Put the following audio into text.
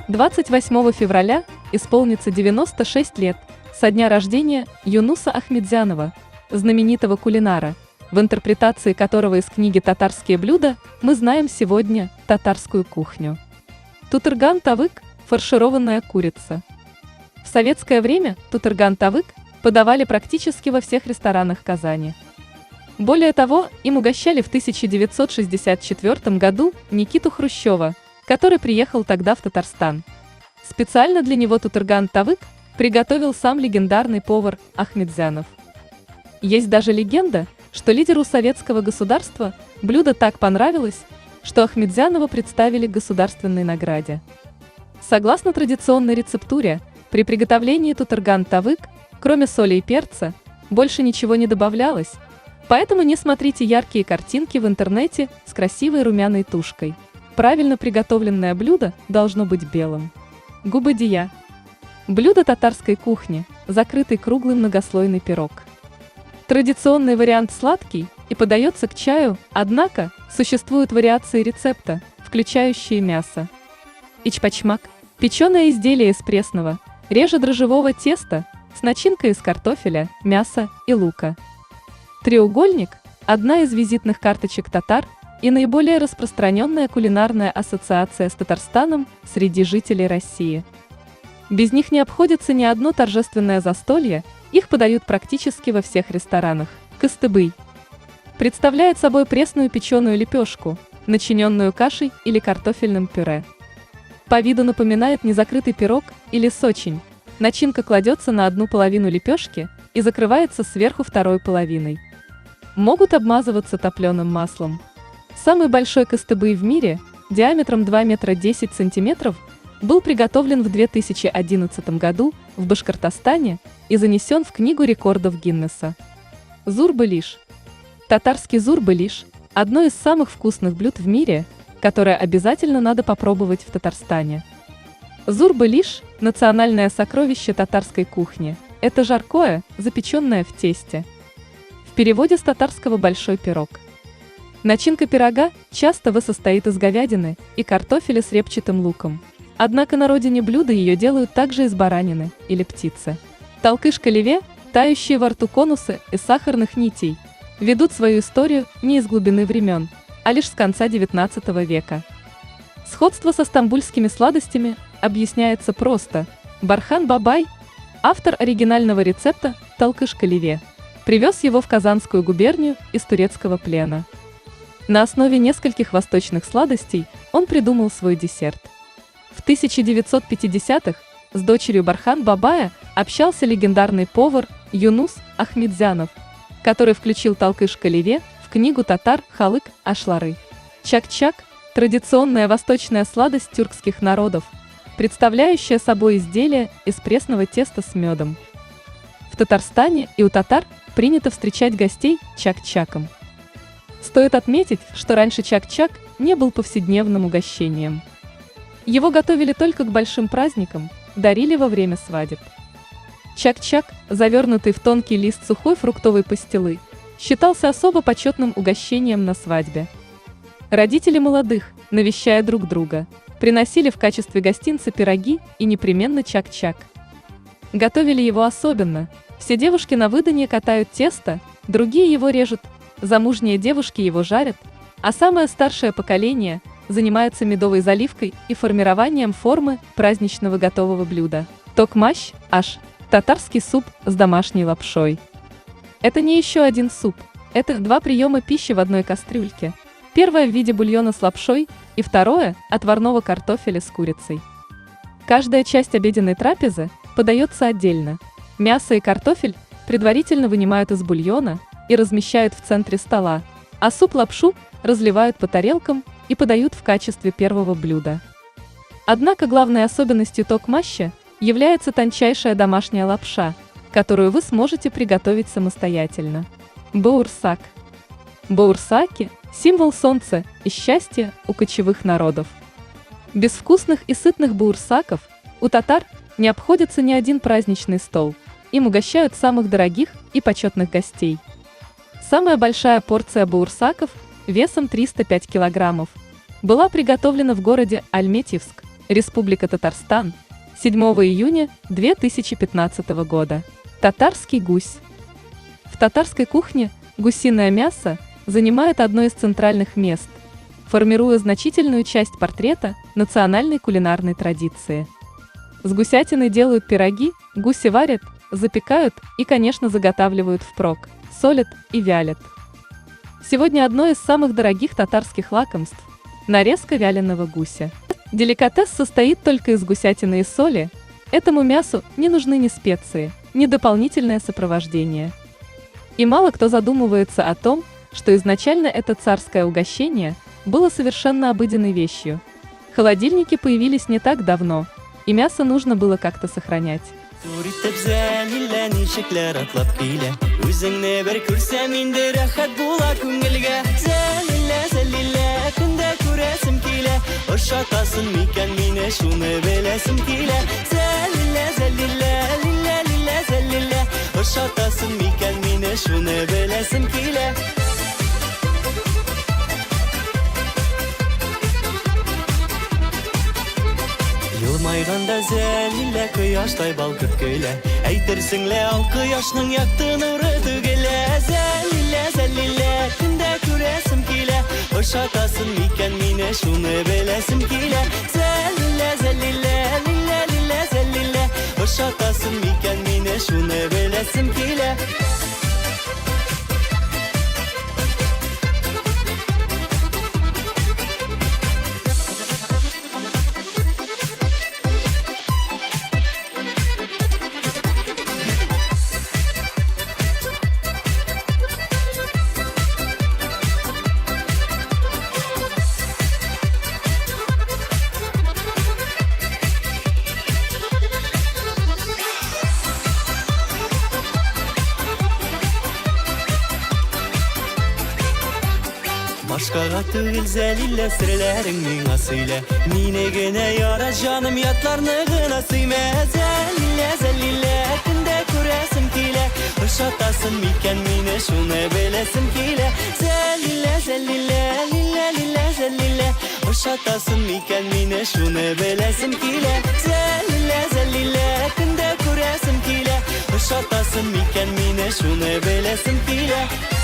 28 февраля исполнится 96 лет со дня рождения Юнуса Ахметзянова, знаменитого кулинара, в интерпретации которого из книги «Татарские блюда» мы знаем сегодня татарскую кухню. Тутырган-тавык – фаршированная курица. В советское время тутырган-тавык подавали практически во всех ресторанах Казани. Более того, им угощали в 1964 году Никиту Хрущева, который приехал тогда в Татарстан. Специально для него тутырган-тавык приготовил сам легендарный повар Ахметзянов. Есть даже легенда, что лидеру советского государства блюдо так понравилось, что Ахметзянова представили к государственной награде. Согласно традиционной рецептуре, при приготовлении тутырган-тавык, кроме соли и перца, больше ничего не добавлялось, поэтому не смотрите яркие картинки в интернете с красивой румяной тушкой. Правильно приготовленное блюдо должно быть белым. Губадия. Блюдо татарской кухни, закрытый круглый многослойный пирог. Традиционный вариант сладкий и подается к чаю, однако существуют вариации рецепта, включающие мясо. Ичпачмак – печеное изделие из пресного, реже-дрожжевого теста с начинкой из картофеля, мяса и лука. Треугольник – одна из визитных карточек татар и наиболее распространенная кулинарная ассоциация с Татарстаном среди жителей России. Без них не обходится ни одно торжественное застолье, их подают практически во всех ресторанах. Кыстыбый представляет собой пресную печеную лепешку, начиненную кашей или картофельным пюре. По виду напоминает незакрытый пирог или сочинь. Начинка кладется на одну половину лепешки и закрывается сверху второй половиной. Могут обмазываться топленым маслом. Самый большой кыстыбый в мире, диаметром 2 метра 10 сантиметров, был приготовлен в 2011 году в Башкортостане и занесен в Книгу рекордов Гиннесса. Зур-былиш. Татарский зур-былиш – одно из самых вкусных блюд в мире, которое обязательно надо попробовать в Татарстане. Зур-былиш – национальное сокровище татарской кухни. Это жаркое, запеченное в тесте. В переводе с татарского «большой пирог». Начинка пирога часто состоит из говядины и картофеля с репчатым луком. Однако на родине блюда ее делают также из баранины или птицы. Талкыш-каливе, тающие во рту конусы из сахарных нитей, ведут свою историю не из глубины времен, а лишь с конца XIX века. Сходство со стамбульскими сладостями объясняется просто. Бархан Бабай, автор оригинального рецепта талкыш-каливе, привез его в Казанскую губернию из турецкого плена. На основе нескольких восточных сладостей он придумал свой десерт. В 1950-х с дочерью Бархан Бабая общался легендарный повар Юнус Ахметзянов, который включил талкыш-каливе в книгу татар Халык Ашлары. Чак-чак – традиционная восточная сладость тюркских народов, представляющая собой изделие из пресного теста с медом. В Татарстане и у татар принято встречать гостей чак-чаком. Стоит отметить, что раньше чак-чак не был повседневным угощением. Его готовили только к большим праздникам, дарили во время свадеб. Чак-чак, завернутый в тонкий лист сухой фруктовой пастилы, считался особо почетным угощением на свадьбе. Родители молодых, навещая друг друга, приносили в качестве гостинца пироги и непременно чак-чак. Готовили его особенно. Все девушки на выданье катают тесто, другие его режут, замужние девушки его жарят, а самое старшее поколение занимается медовой заливкой и формированием формы праздничного готового блюда. Токмащ – аш – татарский суп с домашней лапшой. Это не еще один суп, это два приема пищи в одной кастрюльке. Первое в виде бульона с лапшой и второе – отварного картофеля с курицей. Каждая часть обеденной трапезы подается отдельно. Мясо и картофель предварительно вынимают из бульона и размещают в центре стола, а суп-лапшу разливают по тарелкам и подают в качестве первого блюда. Однако главной особенностью токмаща является тончайшая домашняя лапша, которую вы сможете приготовить самостоятельно. Баурсак. Баурсаки – символ солнца и счастья у кочевых народов. Без вкусных и сытных баурсаков у татар не обходится ни один праздничный стол, им угощают самых дорогих и почетных гостей. Самая большая порция баурсаков весом 305 килограммов была приготовлена в городе Альметьевск, Республика Татарстан, 7 июня 2015 года. Татарский гусь. В татарской кухне гусиное мясо занимает одно из центральных мест, формируя значительную часть портрета национальной кулинарной традиции. С гусятиной делают пироги, гуси варят, запекают и, конечно, заготавливают впрок, солят и вялят. Сегодня одно из самых дорогих татарских лакомств – нарезка вяленого гуся. Деликатес состоит только из гусятины и соли, этому мясу не нужны ни специи, ни дополнительное сопровождение. И мало кто задумывается о том, что изначально это царское угощение было совершенно обыденной вещью. Холодильники появились не так давно, и мясо нужно было как-то сохранять. Yılmayganda zelille kıyaştay bal kırkıyle Eytirsinle al kıyaşның yaktığın uğradı gele Zelille zelille günde küresim kile Hoşatasın miken mine şunu belesim kile Zelille zelille lille lille zelille Hoşatasın miken mine şunu belesim kile Başkaga tığıl zelille sirlerin asile Mine gene yara canım yatlarını gına sıyme Zelille zelille günde kuresim kile Hoşatasın miken mine şunu belesim kile Zelille zelille lille lille zelille Hoşatasın miken mine şunu belesim kile Zelille zelille günde kuresim kile Hoşatasın miken mine şunu belesim kile